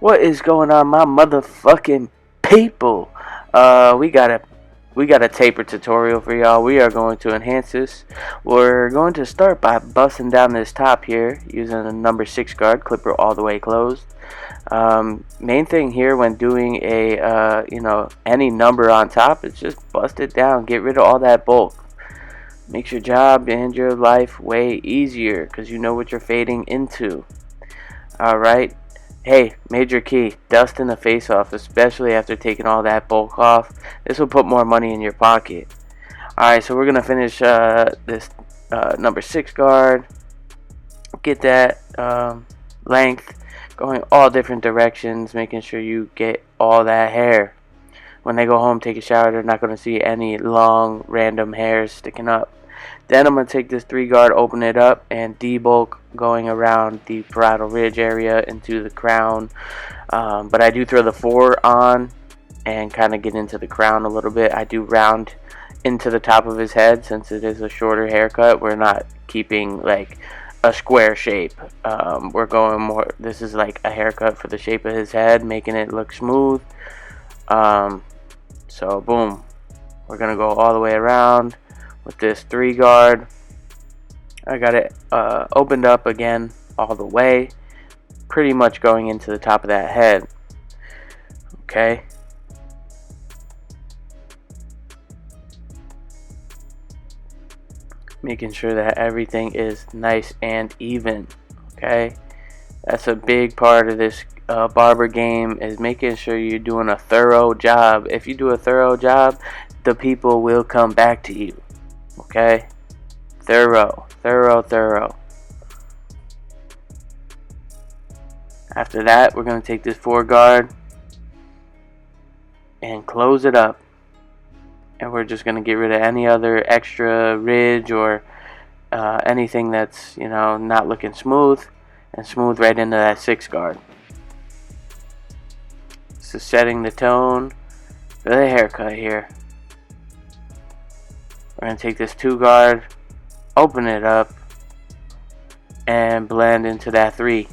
What is going on, my motherfucking people? We got a taper tutorial for y'all. We are going to enhance this. We're going to start by busting down this top here using a number 6 guard, clipper all the way closed. Main thing here when doing a any number on top is just bust it down, get rid of all that bulk. Makes your job and your life way easier because you know what you're fading into. Alright. Hey, major key, dusting the face off, especially after taking all that bulk off. This will put more money in your pocket. Alright, so we're going to finish this number 6 guard. Get that length going all different directions, making sure you get all that hair. When they go home, take a shower, they're not going to see any long, random hairs sticking up. Then I'm going to take this 3 guard, open it up, and debulk going around the parietal ridge area into the crown. But I do throw the 4 on and kind of get into the crown a little bit. I do round into the top of his head since it is a shorter haircut. We're not keeping like a square shape. We're going more, this is like a haircut for the shape of his head, making it look smooth. So boom, we're going to go all the way around with this 3 guard. I got it opened up again all the way, pretty much going into the top of that head. Okay. Making sure that everything is nice and even. Okay. That's a big part of this barber game, is making sure you're doing a thorough job. If you do a thorough job, the people will come back to you. Okay? Thorough. After that, we're going to take this 4 guard and close it up. And we're just going to get rid of any other extra ridge or anything that's, not looking smooth, and smooth right into that 6 guard. So setting the tone for the haircut here. We're going to take this 2 guard, open it up, and blend into that 3.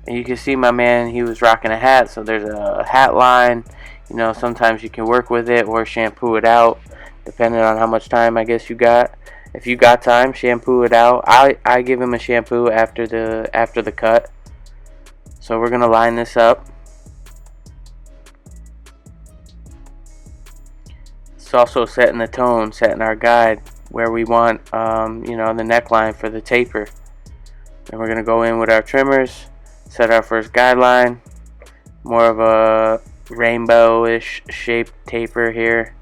And you can see my man, he was rocking a hat, so there's a hat line. Sometimes you can work with it or shampoo it out, depending on how much time I guess you got. If you got time, shampoo it out. I give him a shampoo after the cut. So we're gonna line this up. It's also setting the tone, setting our guide where we want, the neckline for the taper. Then we're gonna go in with our trimmers, set our first guideline, more of a rainbow-ish shaped taper here,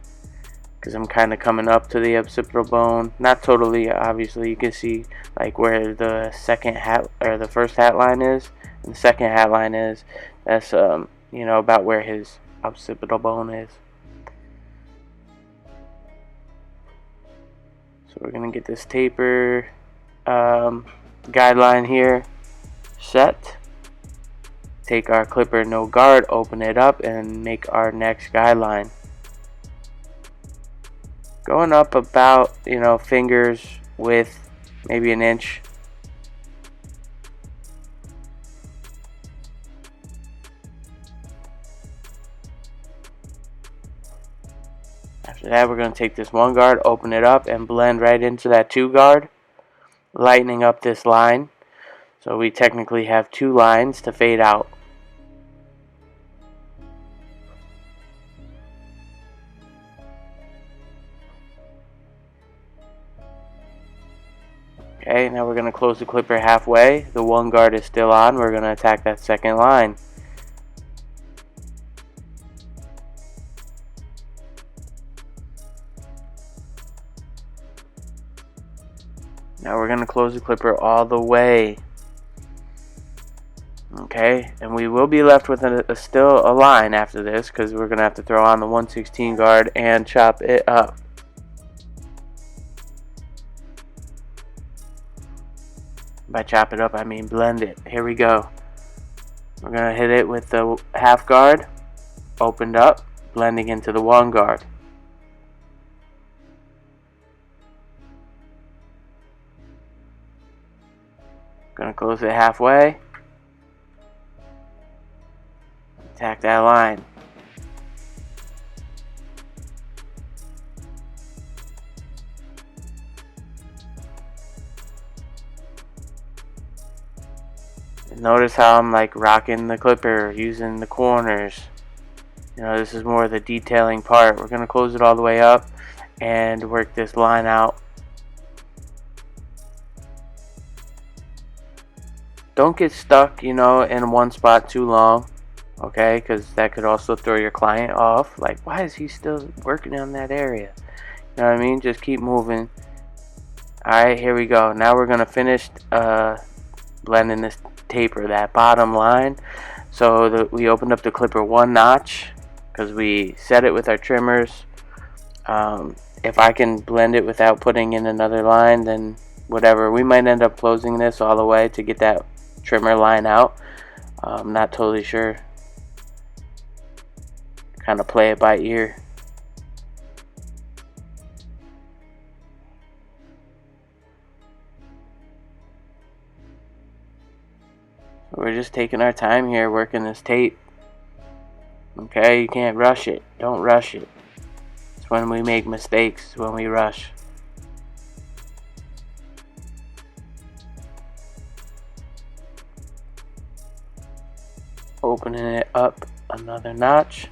because I'm kind of coming up to the occipital bone. Not totally, obviously. You can see like where the second hat or the first hat line is, and the second hat line is. That's about where his occipital bone is. So we're gonna get this taper guideline here set. Take our clipper no guard, open it up, and make our next guideline. Going up about, fingers width, maybe an inch. After that, we're going to take this 1 guard, open it up, and blend right into that 2 guard, lightening up this line. So we technically have 2 lines to fade out. Okay, now we're going to close the clipper halfway. The 1 guard is still on. We're going to attack that second line. Now we're going to close the clipper all the way. Okay, and we will be left with still a line after this, because we're going to have to throw on the 1/16 guard and chop it up. By chop it up, I mean blend it. Here we go. We're going to hit it with the half guard, opened up, blending into the 1 guard. Gonna close it halfway. Tack that line. Notice how I'm like rocking the clipper using the corners. You know, this is more of the detailing part. We're gonna close it all the way up and work this line out. Don't get stuck, you know, in one spot too long, okay? Because that could also throw your client off. Like, why is he still working on that area? You know what I mean? Just keep moving. Alright, here we go. Now we're gonna finish blending this taper, that bottom line. So we opened up the clipper one notch because we set it with our trimmers. If I can blend it without putting in another line, then whatever. We might end up closing this all the way to get that trimmer line out. I'm not totally sure. Kind of play it by ear. We're just taking our time here working this tape. Okay, you can't rush it. Don't rush it. It's when we make mistakes, when we rush. Opening it up another notch.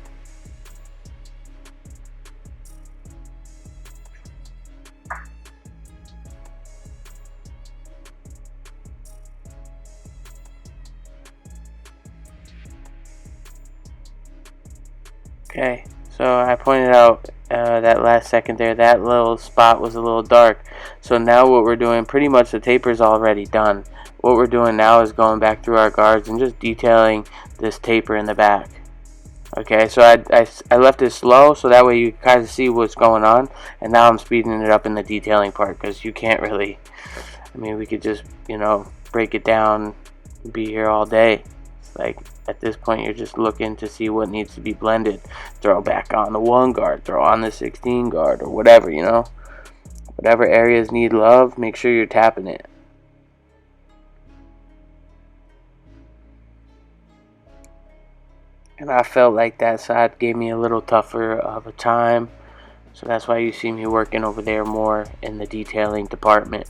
Okay, so I pointed out that last second there, that little spot was a little dark. So now what we're doing, pretty much the taper's already done. What we're doing now is going back through our guards and just detailing this taper in the back. Okay, so I left it slow so that way you kind of see what's going on. And now I'm speeding it up in the detailing part because you can't really, I mean, we could just, you know, break it down and be here all day. Like at this point you're just looking to see what needs to be blended. Throw back on the 1 guard, throw on the 16 guard, or whatever, you know. Whatever areas need love, make sure you're tapping it. And I felt like that side gave me a little tougher of a time, so that's why you see me working over there more in the detailing department.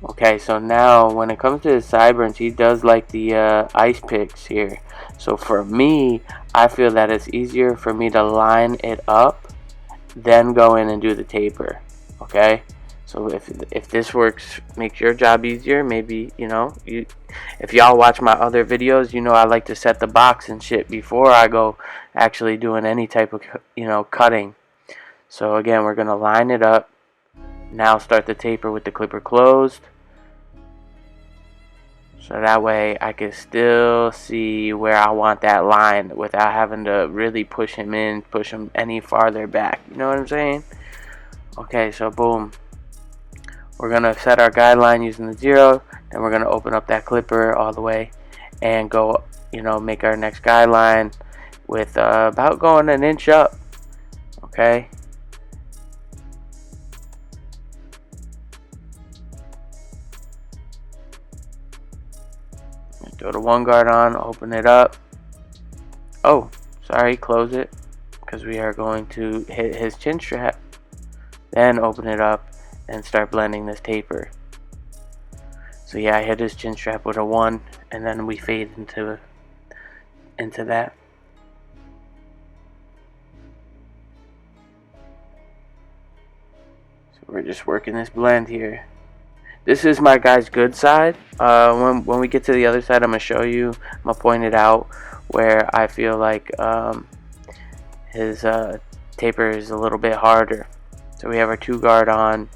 Okay, so now when it comes to the sideburns, he does like the ice picks here. So for me, I feel that it's easier for me to line it up, then go in and do the taper. Okay, so if this works, makes your job easier, maybe, you know, if y'all watch my other videos, you know I like to set the box and shit before I go actually doing any type of, you know, cutting. So again, we're gonna line it up. Now start the taper with the clipper closed, so that way I can still see where I want that line without having to really push him any farther back. You know what I'm saying? Okay, so boom. We're going to set our guideline using the 0, then we're going to open up that clipper all the way and go, you know, make our next guideline with about going an inch up. Okay? Throw the 1 guard on, open it up. Oh, sorry, close it, because we are going to hit his chin strap. Then open it up and start blending this taper. So yeah, I hit his chin strap with a 1, and then we fade into that. So we're just working this blend here. This is my guy's good side. When we get to the other side, I'm going to show you, I'm going to point it out where I feel like his taper is a little bit harder. So we have our 2 guard on.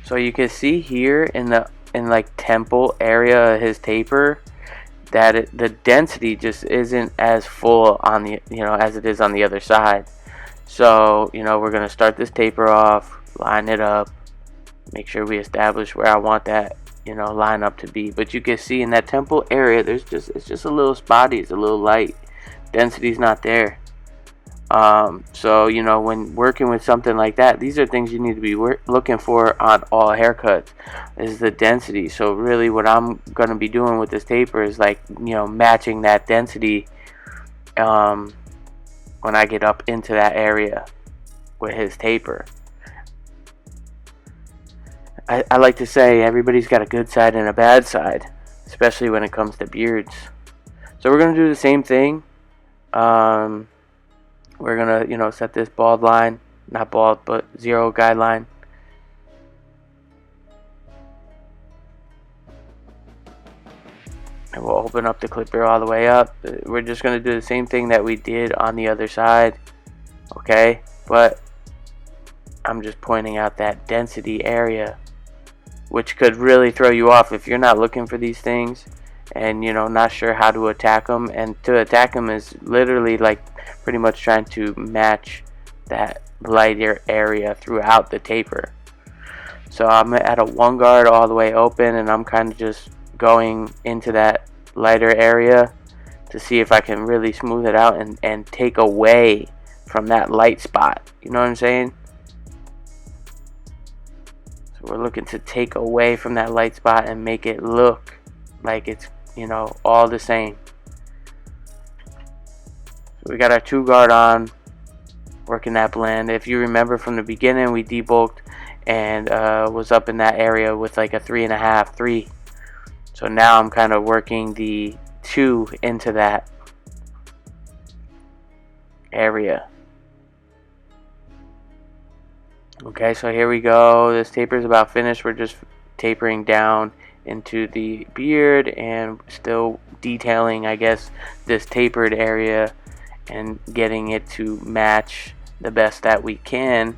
So you can see here in like temple area of his taper that the density just isn't as full on the, you know, as it is on the other side. So, you know, we're going to start this taper off, line it up. Make sure we establish where I want that, you know, line up to be. But you can see in that temple area, it's just a little spotty, it's a little light. Density's not there. So you know, when working with something like that, these are things you need to be looking for on all haircuts, is the density. So really what I'm going to be doing with this taper is, like, you know, matching that density when I get up into that area with his taper. I like to say everybody's got a good side and a bad side, especially when it comes to beards. So we're going to do the same thing. We're going to, you know, set this bald line, not bald, but zero guideline. And we'll open up the clipper all the way up. We're just going to do the same thing that we did on the other side. Okay, but I'm just pointing out that density area, which could really throw you off if you're not looking for these things and, you know, not sure how to attack them. And to attack them is literally like pretty much trying to match that lighter area throughout the taper. So I'm at a 1 guard all the way open, and I'm kind of just going into that lighter area to see if I can really smooth it out and take away from that light spot. You know what I'm saying? We're looking to take away from that light spot and make it look like it's, you know, all the same. So we got our 2 guard on, working that blend. If you remember from the beginning, we debulked and was up in that area with like a 3.5, 3. So now I'm kind of working the 2 into that area. Okay, so here we go. This taper is about finished. We're just tapering down into the beard and still detailing, I guess, this tapered area and getting it to match the best that we can.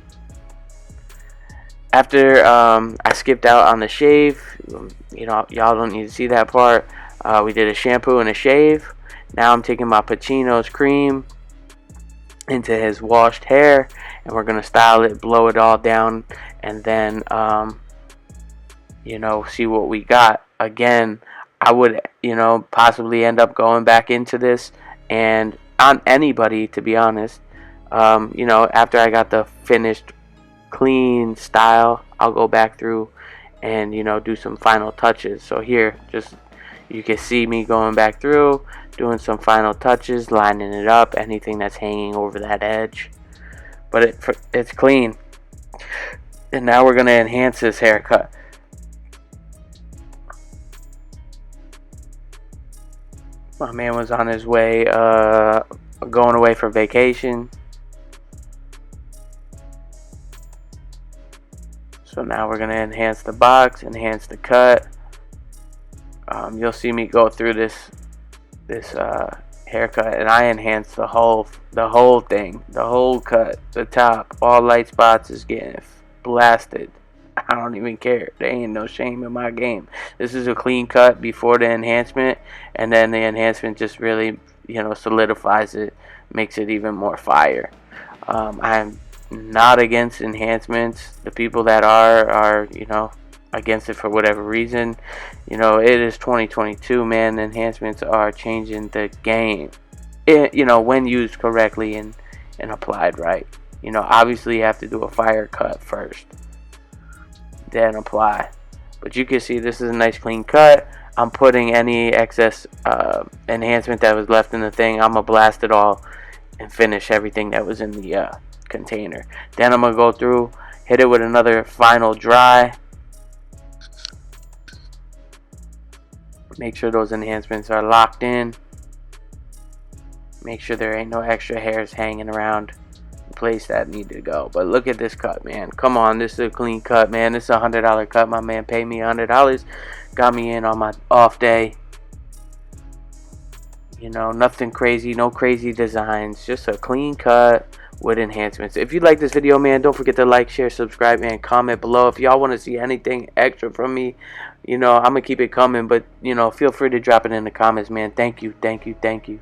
After I skipped out on the shave, you know, y'all don't need to see that part. We did a shampoo and a shave. Now I'm taking my Pacino's cream into his washed hair, and we're gonna style it, blow it all down, and then you know, see what we got. Again, I would, you know, possibly end up going back into this and on anybody, to be honest. You know, after I got the finished clean style, I'll go back through and, you know, do some final touches. So here, just you can see me going back through, doing some final touches, lining it up, anything that's hanging over that edge. But it's clean. And now we're going to enhance this haircut. My man was on his way, going away for vacation. So now we're going to enhance the box, enhance the cut. You'll see me go through this haircut, and I enhance the whole thing, the whole cut, the top, all light spots is getting blasted. I don't even care. There ain't no shame in my game. This is a clean cut before the enhancement, and then the enhancement just really, you know, solidifies it, makes it even more fire. I'm not against enhancements. The people that are, you know, against it for whatever reason. You know, it is 2022, man. Enhancements are changing the game. You know, when used correctly and applied right. You know, obviously you have to do a fire cut first, then apply. But you can see this is a nice clean cut. I'm putting any excess enhancement that was left in the thing, I'm gonna blast it all and finish everything that was in the container. Then I'm gonna go through, hit it with another final dry. Make sure those enhancements are locked in. Make sure there ain't no extra hairs hanging around the place that need to go. But look at this cut, man. Come on, this is a clean cut, man. This is a $100 cut. My man paid me $100. Got me in on my off day. You know, nothing crazy, no crazy designs. Just a clean cut with enhancements. If you like this video, man, don't forget to like, share, subscribe, and comment below. If y'all want to see anything extra from me, you know, I'm going to keep it coming. But, you know, feel free to drop it in the comments, man. Thank you, thank you, thank you.